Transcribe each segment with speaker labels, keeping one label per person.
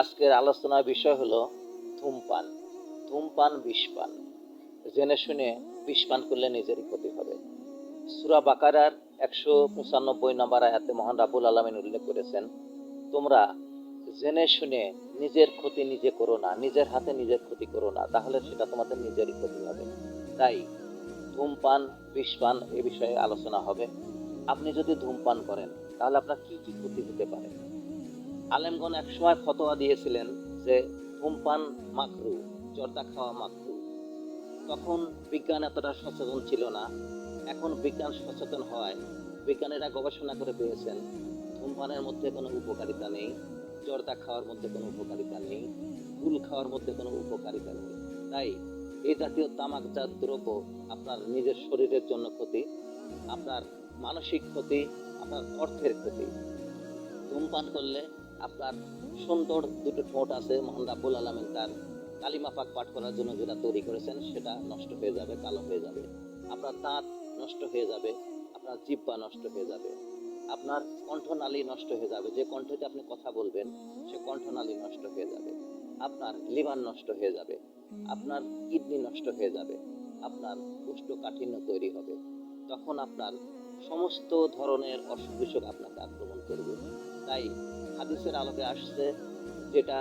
Speaker 1: আজকের আলোচনার বিষয় হলো ধূমপান। ধূমপান বিষপান। জেনে শুনে বিষপান করলে নিজেরই ক্ষতি হবে। সূরা বাকারার 195 নম্বর আয়াতে মহান রাব্বুল আলামিন উল্লেখ করেছেন, তোমরা জেনে শুনে নিজের ক্ষতি নিজে করো না, নিজের হাতে নিজের ক্ষতি করো না, তাহলে সেটা তোমাদের নিজেরই ক্ষতি হবে। তাই ধূমপান বিষপান এ বিষয়ে আলোচনা হবে। আপনি যদি ধূমপান করেন তাহলে আপনার কি কি ক্ষতি হতে পারে। আলেমগণ একসময় ফতোয়া দিয়েছিলেন যে ধূমপান মাকরুহ, জর্দা খাওয়া মাকরুহ। তখন বিজ্ঞান এতটা সচেতন ছিল না। এখন বিজ্ঞান সচেতন হওয়ায় বিজ্ঞানীরা গবেষণা করে পেয়েছেন ধূমপানের মধ্যে কোনো উপকারিতা নেই, জর্দা খাওয়ার মধ্যে কোনো উপকারিতা নেই, গুল খাওয়ার মধ্যে কোনো উপকারিতা নেই। তাই এই জাতীয় তামাকজাত দ্রব্য আপনার নিজের শরীরের জন্য ক্ষতি, আপনার মানসিক ক্ষতি, আপনার অর্থের ক্ষতি। ধূমপান করলে আপনার সুন্দর দুটো ঠোঁট আছে, মহান রাব্বুল আলামিন তার কালিমা পাক পাঠ করার জন্য যেটা তৈরি করেছেন সেটা নষ্ট হয়ে যাবে, কালো হয়ে যাবে। আপনার দাঁত নষ্ট হয়ে যাবে, আপনার জিহ্বা নষ্ট হয়ে যাবে, আপনার কণ্ঠনালী নষ্ট হয়ে যাবে। যে কণ্ঠতে আপনি কথা বলবেন সে কণ্ঠনালী নষ্ট হয়ে যাবে, আপনার লিভার নষ্ট হয়ে যাবে, আপনার কিডনি নষ্ট হয়ে যাবে, আপনার কোষ্ঠকাঠিন্য তৈরি হবে। তখন আপনার সমস্ত ধরনের অসুখ বিসুখ আপনাকে আক্রমণ করবে। তাই হাদিসের আলোকে আসছে, যেটা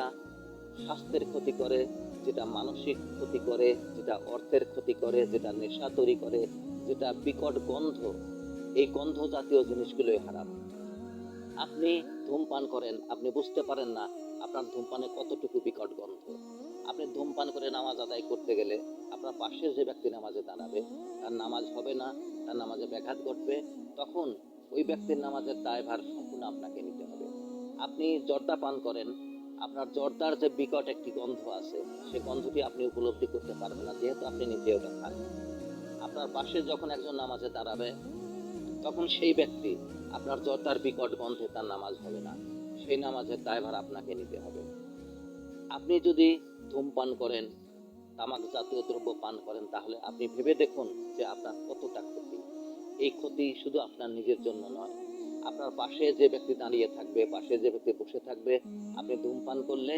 Speaker 1: স্বাস্থ্যের ক্ষতি করে, যেটা মানসিক ক্ষতি করে, যেটা অর্থের ক্ষতি করে, যেটা নেশা তৈরি করে, যেটা বিকট গন্ধ, এই গন্ধ জাতীয় জিনিসগুলোই হারাম। আপনি ধূমপান করেন, আপনি বুঝতে পারেন না আপনার ধূমপানে কতটুকু বিকট গন্ধ। আপনি ধূমপান করে নামাজ আদায় করতে গেলে আপনার পাশে যে ব্যক্তি নামাজে দাঁড়াবে তার নামাজ হবে না, তার নামাজে ব্যাঘাত ঘটবে। তখন ওই ব্যক্তির নামাজের দায়ভার সম্পূর্ণ আপনাকে নিতে হবে। আপনি জর্দা পান করেন, আপনার জর্দার যে বিকট একটি গন্ধ আছে সে গন্ধটি আপনি উপলব্ধি করতে পারবেন না, যেহেতু আপনি নিজে ওটা খান। আপনার পাশে যখন একজন নামাজে দাঁড়াবে তখন সেই ব্যক্তি আপনার জর্দার বিকট গন্ধে তার নামাজ হবে না, সেই নামাজের দায়ভার আপনাকে নিতে হবে। আপনি যদি ধূমপান করেন, তামাক জাতীয় দ্রব্য পান করেন, তাহলে আপনি ভেবে দেখুন যে আপনার কতটা ক্ষতি। এই ক্ষতি শুধু আপনার নিজের জন্য নয়, আপনার পাশে যে ব্যক্তি দাঁড়িয়ে থাকবে, পাশে যে ব্যক্তি বসে থাকবে, আপনি ধূমপান করলে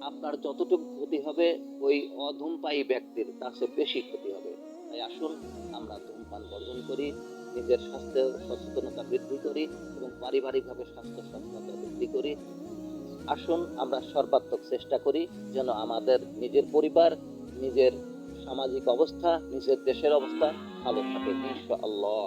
Speaker 1: আপনার যতটুকু ক্ষতি হবে ওই অধূমপায়ী ব্যক্তির তার চেয়ে বেশি ক্ষতি হবে। তাই আসুন আমরা ধূমপান বর্জন করি, নিজের স্বাস্থ্য সচেতনতা বৃদ্ধি করি এবং পারিবারিকভাবে স্বাস্থ্য সচেতনতা বৃদ্ধি করি। আসুন আমরা সর্বাত্মক চেষ্টা করি যেন আমাদের নিজের পরিবার, নিজের সামাজিক অবস্থা, নিজের দেশের অবস্থা ভালো থাকে ইনশাআল্লাহ।